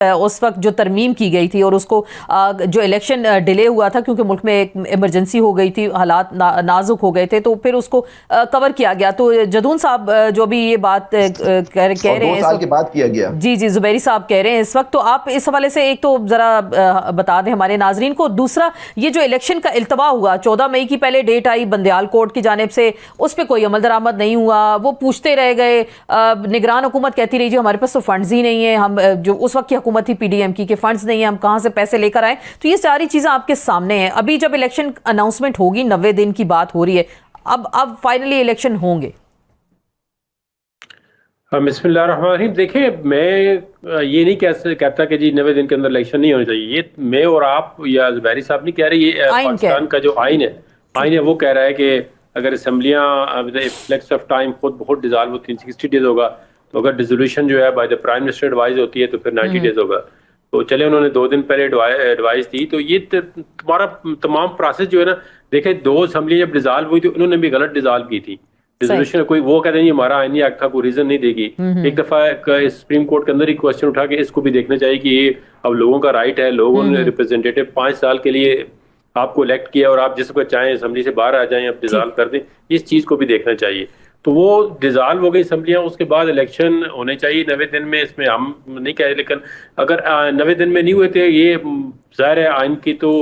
उस वक्त जो तरमीम की गई थी और उसको जो इलेक्शन डिले हुआ था क्योंकि मुल्क में एक इमरजेंसी हो गई थी, हालात नाजुक हो गए थे, तो फिर उसको कवर किया गया। तो जदून साहब जो भी ये बात कह रहे हैं, 2 साल के बाद किया गया। जी जी, जुबैरी साहब कह रहे हैं इस वक्त, तो आप इस हवाले से एक तो ज़रा बता दें हमारे नाजरीन को। दूसरा, ये जो इलेक्शन का इल्तवा हुआ 14 मई की पहले डेट आई बंदयाल कोर्ट की जानिब से, उस पर कोई अमल दरामद नहीं हुआ, वो पूछते रह गए। निगरान हुकूमत कहती रही जी हमारे पास तो फंड्स ही नहीं है, हम जो उस वक्त की हुकूमत थी PDM की, के फंड्स नहीं है, हम कहाँ से पैसे लेकर आए। तो ये सारी चीज़ें आपके सामने हैं। अभी जब इलेक्शन अनाउंसमेंट होगी, 90 दिन की बात हो रही है, अब फाइनली इलेक्शन होंगे। बिस्मिल्लाहिर्रहमानिर्रहीम। देखिए, मैं ये नहीं कहता कि जी 90 दिन के अंदर इलेक्शन नहीं होना चाहिए। ये मैं और आप या जुबैरी साहब नहीं कह रहे, ये पाकिस्तान का जो आइन है वो कह रहा है कि अगर असम्बलियाँ फ्लेक्स ऑफ टाइम खुद बहुत डिजॉल्व होती है 60 डेज होगा, तो अगर डिसोल्यूशन जो है by the prime minister advice होती है तो फिर 90 डेज होगा। तो चले, उन्होंने 2 दिन पहले एडवाइस दी। तो ये तुम्हारा तमाम प्रोसेस जो है ना, देखे 2 असम्बली जब डिजॉल्व हुई तो उन्होंने भी गलत डिजॉल्व की थी डिसोल्यूशन। कोई वो कहते हैं हमारा आईनी एक्ट था, कोई रीजन नहीं देगी। एक दफा सुप्रीम कोर्ट के अंदर ही क्वेश्चन उठा के इसको भी देखना चाहिए कि ये अब लोगों का राइट है, लोगों ने रिप्रेजेंटेटिव 5 साल के लिए आपको इलेक्ट किया और आप जिस वक्त चाहें असम्बली से बाहर आ जाएं, अब डिजॉल्व कर दें, इस चीज को भी देखना चाहिए। तो वो डिजॉल्व हो गई असम्बलियां, उसके बाद इलेक्शन होने चाहिए 90 दिन में। इसमें हम नहीं कह रहे, लेकिन अगर 90 दिन में नहीं हुए थे, ये ज़ाहिर है आइन की तो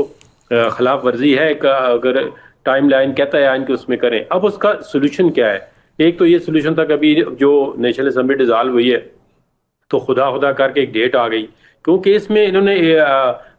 खिलाफ वर्जी है। अगर टाइम लाइन कहता है आइन के उसमें करें। अब उसका सोल्यूशन क्या है? एक तो ये सोल्यूशन था, कभी जो नेशनल असम्बली डिजॉल्व हुई है तो खुदा करके एक डेट आ गई, क्योंकि इसमें इन्होंने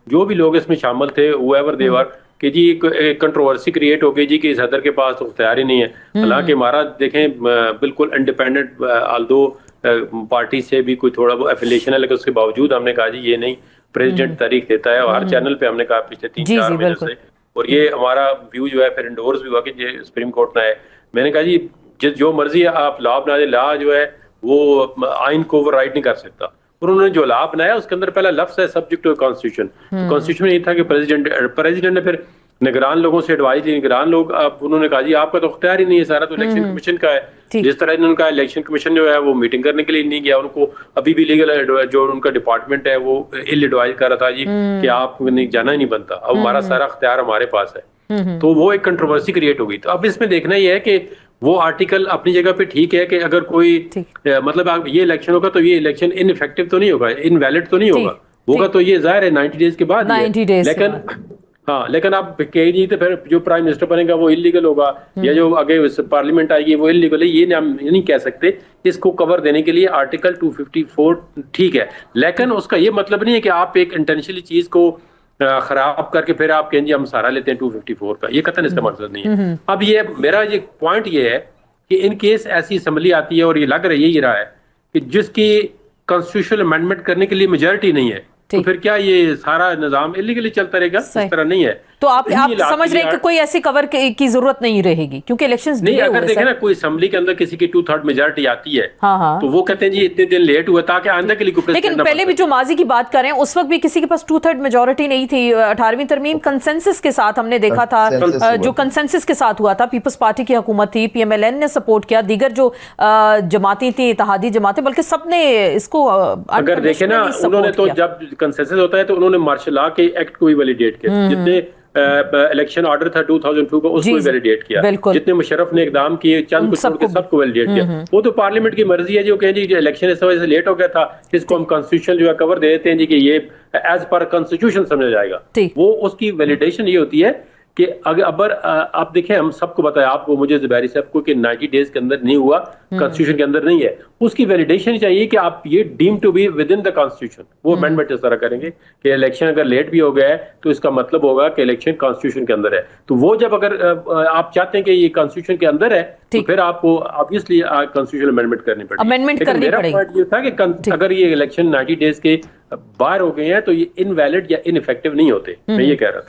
जो भी लोग इसमें शामिल थे हुएवर देवर कि जी एक कंट्रोवर्सी क्रिएट हो गई जी कि सदर के पास तो इख्तियार ही नहीं है। हालांकि हमारा देखें बिल्कुल इंडिपेंडेंट, आल्दो पार्टी से भी कोई थोड़ा बहुत एफिलिएशन है, लेकिन उसके बावजूद हमने कहा जी ये नहीं, प्रेसिडेंट तारीख देता है। और हर चैनल पे हमने कहा पिछले 3-4 महीने से, और ये हमारा व्यू जो है फिर इंडोर्स भी हुआ कि ये सुप्रीम कोर्ट में है। मैंने कहा जी जो मर्जी आप लॉ बना दे, लॉ जो है वो आइन को ओवर राइड नहीं कर सकता। और उन्होंने जो लॉ बनाया उसके अंदर पहला लफ्ज है सब्जेक्ट टू कॉन्स्टिट्यूशन। कॉन्स्टिट्यूशन में ये था कि प्रेसिडेंट ने फिर निगरान लोगों से एडवाइस ली। निगरान लोग उन्होंने कहा जी आपका तो इख्तियार ही नहीं है, सारा तो इलेक्शन कमीशन का है। जिस तरह इन्होंने कहा इलेक्शन कमीशन जो है वो मीटिंग करने के लिए नहीं गया, उनको अभी भी लीगल जो उनका डिपार्टमेंट है वो इल एडवाइज कर रहा था जी कि आप जाना ही नहीं बनता, अब हमारा सारा इख्तियार हमारे पास है। तो वो एक कंट्रोवर्सी क्रिएट हो गई। तो अब इसमें देखना यह है कि वो आर्टिकल अपनी जगह पे ठीक है कि अगर कोई मतलब ये इलेक्शन होगा तो ये इलेक्शन इनइफेक्टिव तो नहीं होगा, इनवैलिड तो नहीं होगा तो ये जाहिर है 90 डेज के बाद। लेकिन हाँ, लेकिन आप कह नहीं तो फिर जो प्राइम मिनिस्टर बनेगा वो इलीगल होगा, या जो आगे पार्लियामेंट आएगी वो इलीगल है। ये हम नहीं कह सकते। इसको कवर देने के लिए आर्टिकल 254 ठीक है, लेकिन उसका ये मतलब नहीं है कि आप एक इंटेंशनली चीज को खराब करके फिर आप कहेंगे हम सहारा लेते हैं 254 का। ये कतन इसका मकसद नहीं है। अब ये मेरा ये पॉइंट ये है कि इन केस ऐसी असम्बली आती है और ये लग रही है, यही रहा है कि जिसकी कॉन्स्टिट्यूशनल अमेंडमेंट करने के लिए मेजॉरिटी नहीं है, तो फिर क्या ये सारा निजाम इलीगली चलता रहेगा? इस तरह नहीं है। तो आप समझ रहे हैं कि कोई ऐसी कवर की जरूरत नहीं रहेगी क्योंकि इलेक्शंस नहीं। अगर देखें ना, कोई असेंबली के अंदर किसी की 2/3 मेजॉरिटी आती है, तो वो कहते हैं जी इतने दिन लेट हुआ ताकि आंदा के लिए। लेकिन पहले भी जो माजी की बात करें उस वक्त भी किसी के पास 2/3 मेजॉरिटी नहीं थी। 18वीं तरमीम कंसेंसस के साथ हमने देखा था, जो कंसेंसस के साथ हुआ था, पीपल्स पार्टी की हुकूमत थी, PMLN ने सपोर्ट किया, दीगर जो जमाती थी, इत्तेहादी जमातें, बल्कि सबने इसको अगर देखें ना, उन्होंने तो जब कंसेंसस होता है तो उन्होंने मार्शल लॉ के एक्ट को भी वैलिडेट किया, जितने इलेक्शन ऑर्डर था 2002 का उसको वैलिडेट किया, जितने मुशर्रफ ने इकदाम किए चंद कुछ के सबको वैलिडेट किया। वो तो पार्लियामेंट की मर्जी है जो कहें जी इलेक्शन इस वजह से लेट हो गया था, इसको हम कॉन्स्टिट्यूशन जो है कवर दे देते हैं जी कि ये एज पर कॉन्स्टिट्यूशन समझा जाएगा। वो उसकी वैलिडेशन ये होती है कि अगर आप देखें, हम सबको बताया, आपको, मुझे, जुबैरी साहब को, कि 90 डेज के अंदर नहीं हुआ, कॉन्स्टिट्यूशन के अंदर नहीं है, उसकी वैलिडेशन चाहिए कि आप ये deem to be within the constitution. वो अमेंडमेंट इस तरह करेंगे कि इलेक्शन अगर लेट भी हो गया है तो इसका मतलब होगा कि इलेक्शन कॉन्स्टिट्यूशन के अंदर है। तो वो जब अगर आप चाहते हैं कि ये कॉन्स्टिट्यूशन के अंदर है तो फिर आपको ऑब्वियसली कॉन्स्टिट्यूशन अमेंडमेंट करनी पड़ेगी। मेरा पॉइंट ये था कि अगर ये इलेक्शन 90 डेज के बाहर हो गए हैं तो ये इनवैलिड या इनइफेक्टिव नहीं होते। मैं ये कह रहा था।